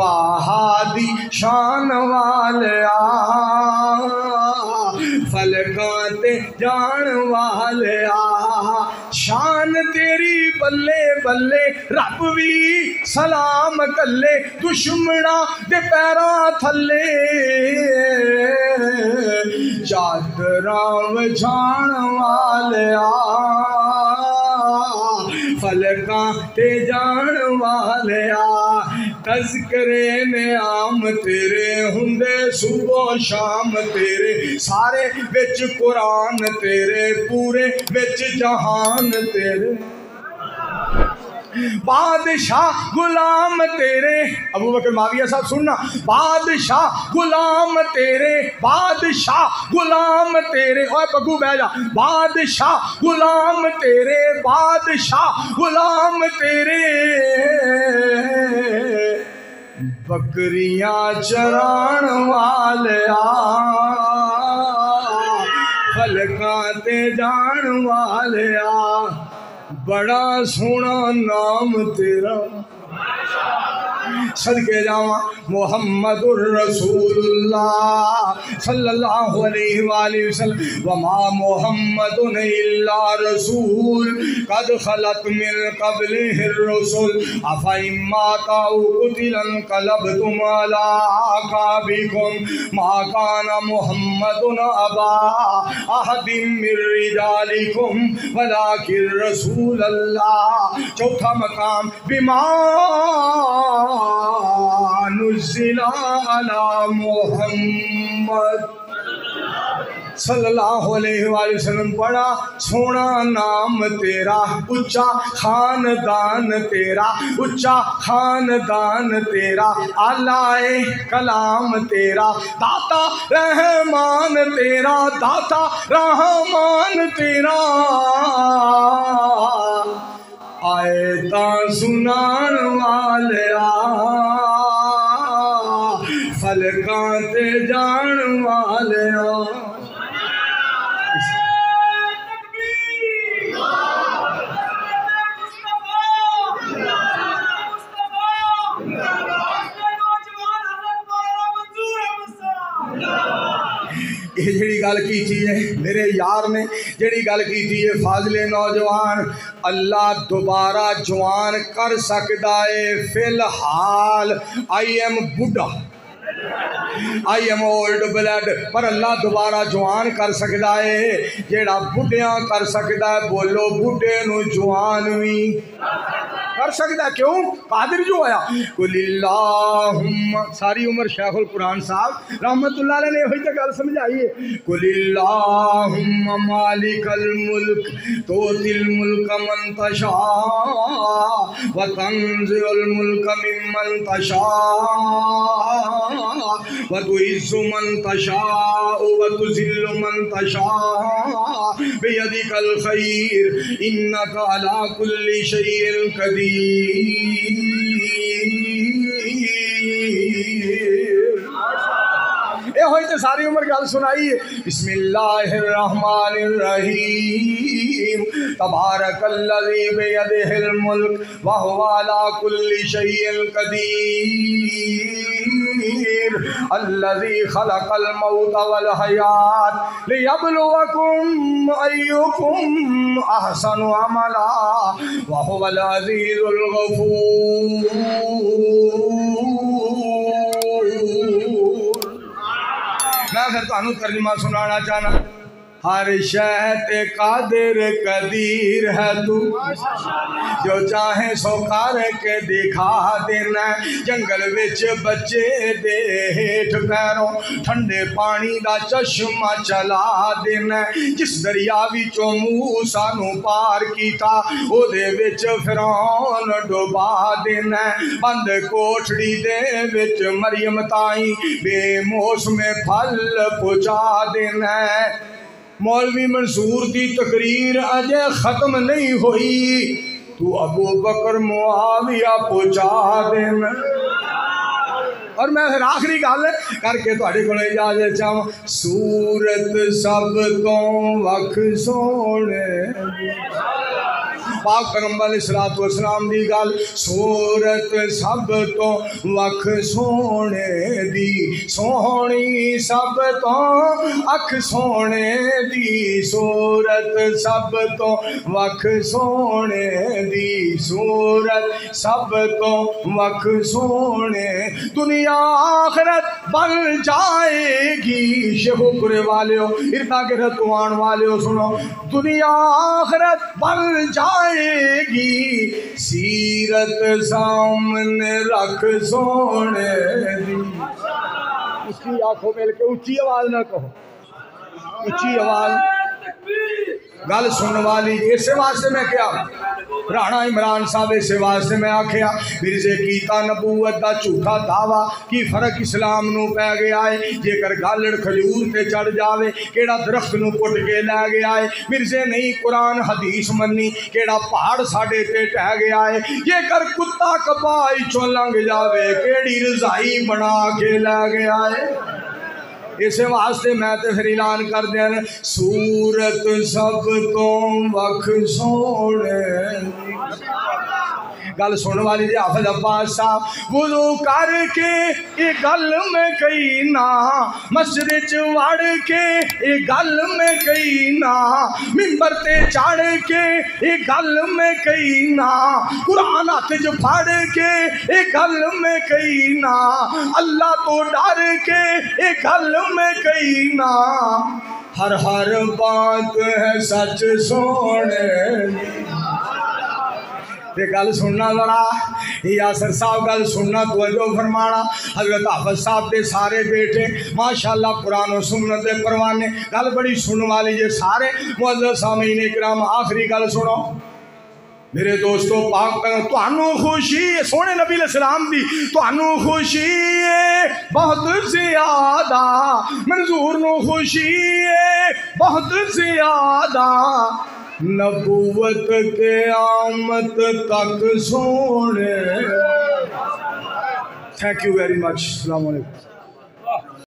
त्वाहा दी शान वालिया फलकां ते जान वालिया शान तेरी बल्ले बल्ले रब भी सलाम कल्ले दुश्मना दे पैरां थल्ले चादरां वछाण वालिया फलकां ते जान वालिया तज़किरे निआम तेरे हुंदे सुबह शाम तेरे सारे विच कुरान तेरे पूरे विच जहान तेरे बादशाह गुलाम तेरे अबू बकर माविया साहब सुनना बादशाह गुलाम तेरे बादशाह गुलाम तेरे ओए बग्गू बह जा बादशाह गुलाम तेरे बादशाह गुलाम तेरे बकरियां चराण वालिया फलकां ते जान वालिया बड़ा सोना नाम तेरा सदके जावा मुहम्मदुर रसूलुल्लाह सल्लल्लाहु अलैहि वसल्लम वमा मुहम्मदुन इल्ला रसूल कद खलत मिन क़ब्लिहिर रसूल अफा इम्मा ताउ कुतिलन कलबतुम अला आकाबिकुम मा काना मुहम्मदुन अबा अहदिम मिर रिजालिकुम वलाकिन रसूलल्लाह चौथा मकाम बिमा नुज़िला अला मुहम्मद सल्लल्लाहु अलैहि वसल्लम बड़ा सोना नाम तेरा उच्चा खानदान तेरा उच्चा खानदान तेरा आलाए कलाम तेरा दाता रहमान तेरा दाता रहमान तेरा आयता सुनान वालिया फलकां ते जान वालिया ये जी गल की है मेरे यार ने जी गल की है फाजले नौजवान अल्लाह दोबारा जवान कर सकता है फिलहाल आई एम बुढ़ा आई एम ओल्ड ब्लड पर अल्लाह दोबारा जवान कर सकता है जेड़ा बुढ़िया कर सकता है बोलो बुढ़े नू जवान भी कर सकता है क्यों कादिर जो आया कुलिल्लाहुम्मा सारी उम्र शेखुल कुरान साहब रहमतुल्लाह अलैह ने वही तो गल समझाई है कुलिल्लाहुम्मा मालिकल मुल्क तूतिल मुल्क मन तशा व तंज़िउल मुल्क मिम्मन तशा व तुइज़्ज़ु मन तशा व तुज़िल्लु मन तशा बियदिकल खैर इन्नका अला कुल्ली शैइन कदीर ये होई तो सारी उम्र गल सुनाई है बिस्मिल्लाहिर रहमानिर रहीम तबारकल्लज़ी बियदिहिल मुल्क व हुवा अला कुल्ली शैइन कदीर अल्लज़ी खलक़ल मौत वल हयात लियब्लुवकुम अय्युकुम अहसनु अमला व हुवल अज़ीज़ुल गफूर मैं फिर तुहानू तर्जुमा सुनाना चाहना हर शह ते कादिर कदीर है तू जो चाहे सो कर के दिखा देना जंगल विच बच्चे दे हेठ पैरों ठंडे पानी दा चश्मा चला देना जिस दरिया विचों मूसा नू पार कीता ओदे विच फिरौन डुबा देना बंद कोठड़ी दे विच मरियम ताई बेमौसमे फल पहुंचा देना मौलवी मंसूर की तकरीर अजय खत्म नहीं हुई तू अबू बकर मुआविया पहुंचा देना और मैं फिर आखिरी गल करके तुहाडे कोल इजाजत चाहां सूरत सब तो वख सोने پاک پیغمبر علیہ الصلوۃ والسلام دی گل صورت سب تو وکھ سونے دی سونی سب تو اکھ سونے دی صورت سب تو وکھ سونے دی صورت سب تو وکھ سونے دنیا آخرت بن جائے گی شیخو پورے والیو اردا کے رتوان والیو سنو دنیا آخرت بن جائے گی سیرت سامنے رکھ سونے دی اس کی آنکھوں مل کے اونچی آواز نہ کہو اونچی آواز گل سن والی اسے واسطے میں کیا رانا عمران صاحب اسے واسطے میں آکھیا مرزے کیتا نبوت دا جھوٹا دعویٰ کی فرق اسلام نو پہ گیا ہے جے کر گالڑ کھجور تے چڑھ جاوے کیڑا درخت نو پٹ کے لے گیا ہے مرزے نہیں قرآن حدیث منی کیڑا پہاڑ ساڑے تے ٹہ گیا ہے یہ کر کتا کپائی چو لنگ جاوے کیڑی رضائی بنا کے لے گیا ہے اسے واسطے میں تے پھر اعلان کر دیا صورت سب تو وکھ سونے گل سن والی جی حافظ عباس صاحب وضو کر کے یہ گل میں کئی نا مسجد چ وڑ کے یہ گل میں کئی نا ممبر تے چڑھ کے یہ گل میں کئی نا قرآن ہاتھ چ پھڑ کے یہ گل میں کئی نا اللہ تو ڈر کے یہ گل میں کئی نا ہر بات ہے سچ سونے تے گل سننا ذرا یاسر صاحب گل سننا توجہ فرمانا حضرت حافظ صاحب دے سارے بیٹے ماشاءاللہ قرآن و سنت دے پروانے گل بڑی سن والی جے سارے معزز سامعین کرام آخری گل سنو میرے دوستو پاک تانوں خوشی سونے نبی علیہ السلام دی تانوں خوشی بہت زیادہ منظور نو خوشی بہت زیادہ نبوت قیامت تک سونے تھینک یو ویری مچ السلام علیکم